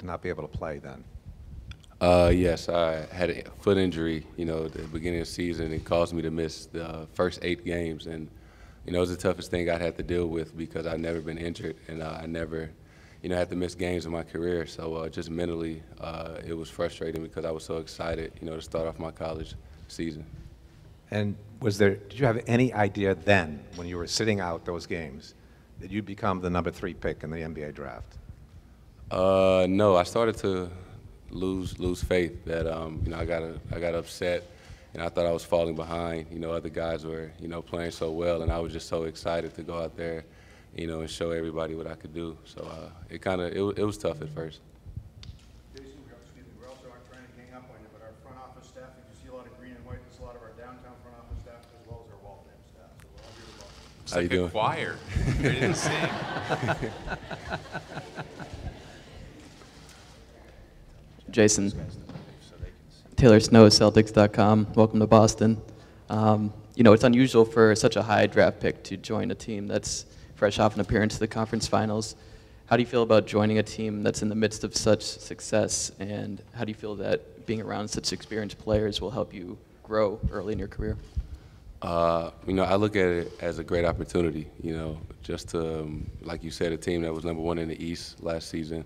to not be able to play then? Yes, I had a foot injury, at the beginning of the season. It caused me to miss the first 8 games. And, it was the toughest thing I'd had to deal with because I'd never been injured and I never, had to miss games in my career. So just mentally, it was frustrating because I was so excited, to start off my college season. And did you have any idea then, when you were sitting out those games, that you'd become the number 3 pick in the NBA draft? No, I started to lose faith that I got upset and I thought I was falling behind. Other guys were playing so well, and I was just so excited to go out there, and show everybody what I could do. So it was tough at first. Jayson, we also aren't trying to gang up on you, but our front office staff, you see a lot of green and white. There's a lot of our downtown front office staff as well as our Waltham staff. So we're all here to welcome. How you doing? Choir. Ready to sing. Jayson, Taylor Snow, Celtics.com. Welcome to Boston. It's unusual for such a high draft pick to join a team that's fresh off an appearance to the conference finals. How do you feel about joining a team that's in the midst of such success, and how do you feel that being around such experienced players will help you grow early in your career? I look at it as a great opportunity, just to, like you said, a team that was #1 in the East last season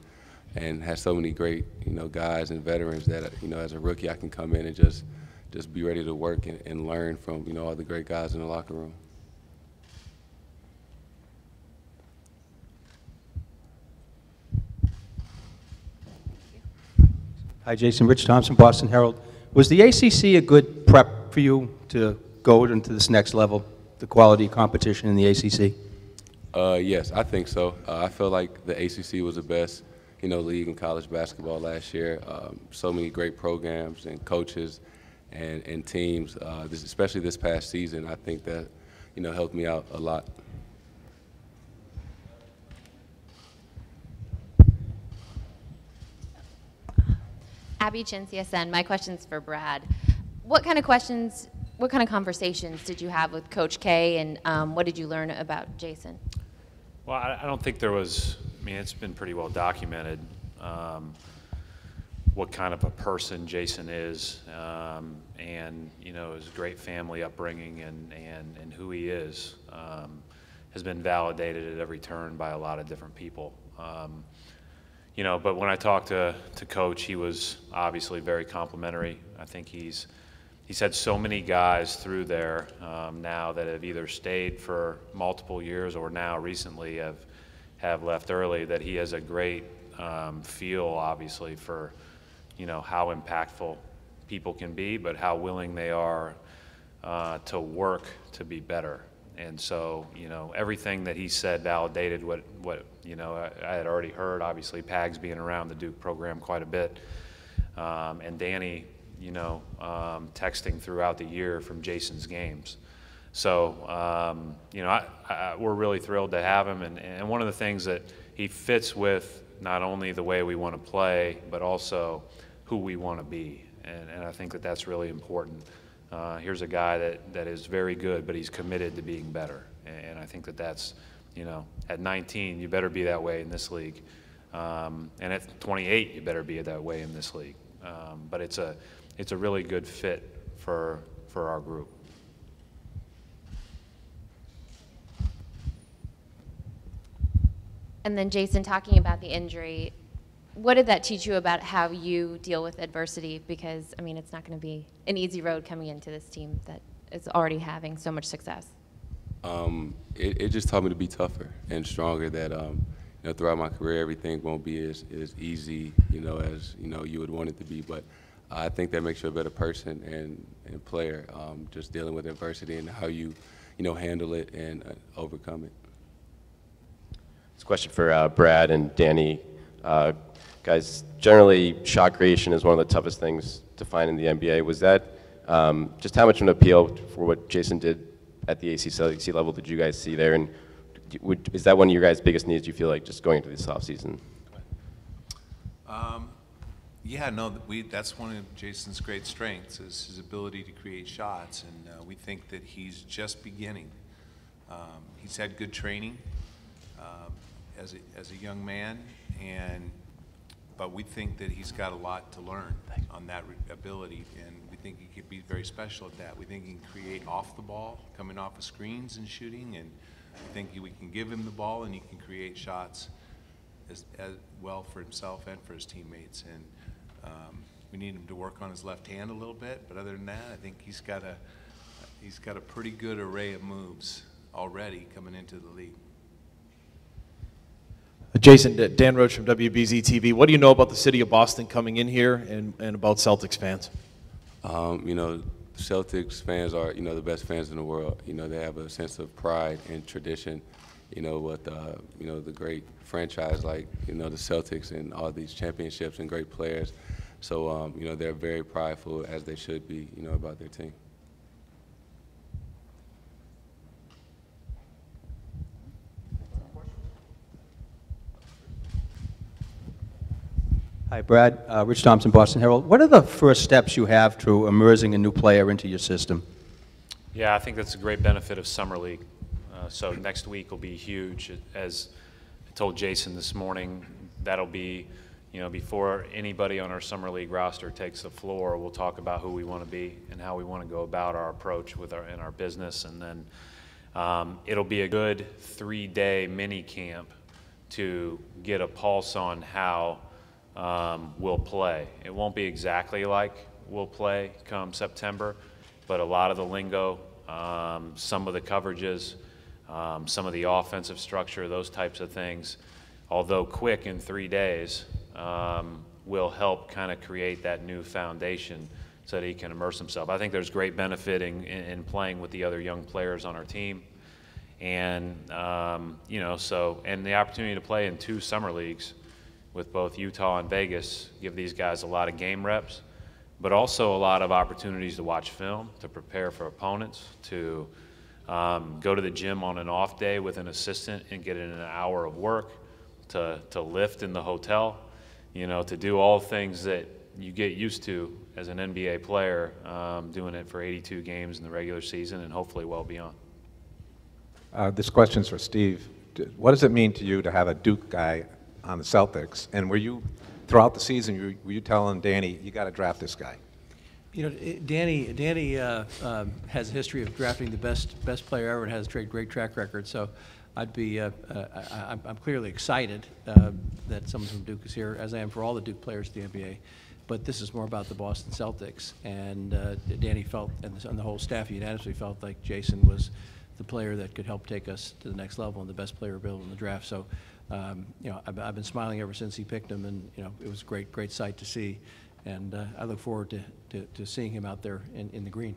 and has so many great, guys and veterans that, as a rookie, I can come in and just be ready to work and learn from, all the great guys in the locker room. Hi, Jayson. Rich Thompson, Boston Herald. Was the ACC a good prep for you to go into this next level, the quality competition in the ACC? Yes, I think so. I feel like the ACC was the best, league in college basketball last year. So many great programs and coaches and teams, especially this past season. I think that, helped me out a lot. Abby Chin, CSN. My question's for Brad. What kind of conversations did you have with Coach K, and what did you learn about Jayson? Well, I don't think there was, it's been pretty well documented what kind of a person Jayson is, and, his great family upbringing and who he is has been validated at every turn by a lot of different people. But when I talked to Coach, he was obviously very complimentary. I think he's had so many guys through there now that have either stayed for multiple years or now recently have left early, that he has a great feel, obviously, for how impactful people can be, but how willing they are to work to be better. And so, everything that he said validated what I had already heard. Obviously, Pags being around the Duke program quite a bit, and Danny, texting throughout the year from Jayson's games. So, we're really thrilled to have him. And one of the things that he fits with, not only the way we want to play, but also who we want to be. And I think that that's really important. Here's a guy that is very good, but he's committed to being better. And I think that that's, at 19, you better be that way in this league. And at 28, you better be that way in this league. But it's a really good fit for our group. And then Jayson, talking about the injury, what did that teach you about how you deal with adversity? Because, it's not going to be an easy road coming into this team that is already having so much success. It just taught me to be tougher and stronger, that, throughout my career, everything won't be as easy, as, you would want it to be. But I think that makes you a better person and player, just dealing with adversity and how you, handle it and overcome it. This question for Brad and Danny. Guys, generally, shot creation is one of the toughest things to find in the NBA. Was that just how much of an appeal for what Jayson did at the ACC level did you guys see there? And is that one of your guys' biggest needs, you feel like, just going into this offseason? Yeah, no, that's one of Jayson's great strengths, is his ability to create shots, and we think that he's just beginning. He's had good training as a young man, and But we think that he's got a lot to learn on that ability, and we think he could be very special at that. We think he can create off the ball, coming off of screens and shooting, and we think we can give him the ball and he can create shots as well for himself and for his teammates. And we need him to work on his left hand a little bit, but other than that, I think he's got a pretty good array of moves already coming into the league. Jason, Dan Roach from WBZ TV. What do you know about the city of Boston coming in here and about Celtics fans? You know, Celtics fans are, you know, the best fans in the world. You know, they have a sense of pride and tradition, you know, with, you know, the great franchise like, you know, the Celtics and all these championships and great players. So, you know, they're very prideful, as they should be, you know, about their team. Hi, Brad. Rich Thompson, Boston Herald. What are the first steps you have to immersing a new player into your system? Yeah, I think that's a great benefit of Summer League. So next week will be huge. As I told Jason this morning, that'll be, you know, before anybody on our Summer League roster takes the floor, we'll talk about who we want to be and how we want to go about our approach with in our business. And then it'll be a good 3-day mini camp to get a pulse on how we'll play. It won't be exactly like we'll play come September, but a lot of the lingo, some of the coverages, some of the offensive structure, those types of things, although quick in 3 days, will help kind of create that new foundation so that he can immerse himself. I think there's great benefit in playing with the other young players on our team. And, you know, and the opportunity to play in 2 summer leagues with both Utah and Vegas give these guys a lot of game reps, but also a lot of opportunities to watch film, to prepare for opponents, to go to the gym on an off day with an assistant and get in an hour of work, to lift in the hotel, you know, to do all things that you get used to as an NBA player, doing it for 82 games in the regular season and hopefully well beyond. This question's for Steve. What does it mean to you to have a Duke guy on the Celtics? And were you, throughout the season, were you telling Danny, you got to draft this guy? You know, Danny has a history of drafting the best player ever and has a great track record. So I'd be, I'm clearly excited that someone from Duke is here, as I am for all the Duke players in the NBA. But this is more about the Boston Celtics. And Danny felt, and the whole staff unanimously felt like Jayson was the player that could help take us to the next level and the best player available in the draft. So, you know, I've been smiling ever since he picked him, and you know, it was a great sight to see, and I look forward to seeing him out there in the green.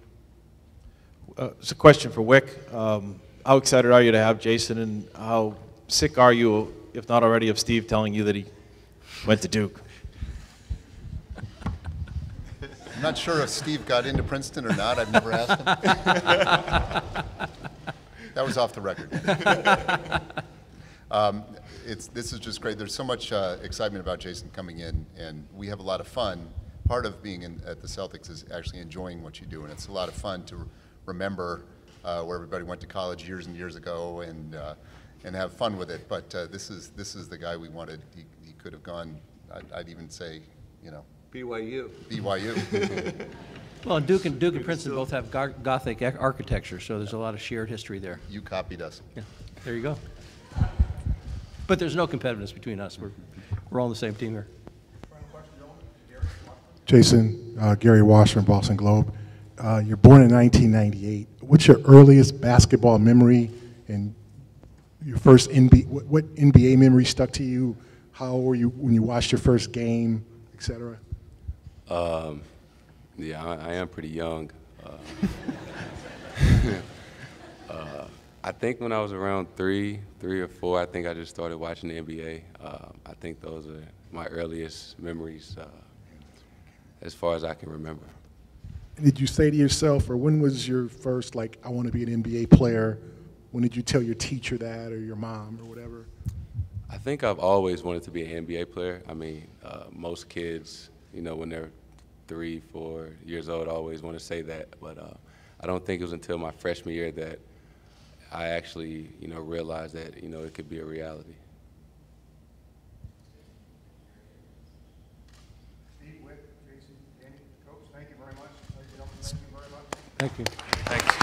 It's a question for Wick. How excited are you to have Jayson, and how sick are you, if not already, of Steve telling you that he went to Duke? I'm not sure if Steve got into Princeton or not. I've never asked him. That was off the record. This is just great. There's so much excitement about Jayson coming in, and we have a lot of fun. Part of being at the Celtics is actually enjoying what you do, and it's a lot of fun to remember where everybody went to college years and years ago, and have fun with it. But this is the guy we wanted. He could have gone. I'd even say, you know, BYU. BYU. Well, and Duke and Princeton both have Gothic architecture, so there's a lot of shared history there. You copied us. Yeah, there you go. But there's no competitiveness between us. We're all on the same team here. Jason, Gary Walsh from Boston Globe. You're born in 1998. What's your earliest basketball memory and your first what NBA memory stuck to you? How were you when you watched your first game, et cetera? Yeah, I am pretty young. I think when I was around three or four, I think I just started watching the NBA. I think those are my earliest memories as far as I can remember. And did you say to yourself, or when was your first, like, I want to be an NBA player? When did you tell your teacher that, or your mom, or whatever? I think I've always wanted to be an NBA player. I mean, most kids, you know, when they're 3, 4 years old, always want to say that. But I don't think it was until my freshman year that I actually, you know, realized that, you know, it could be a reality. Thank you. Thanks.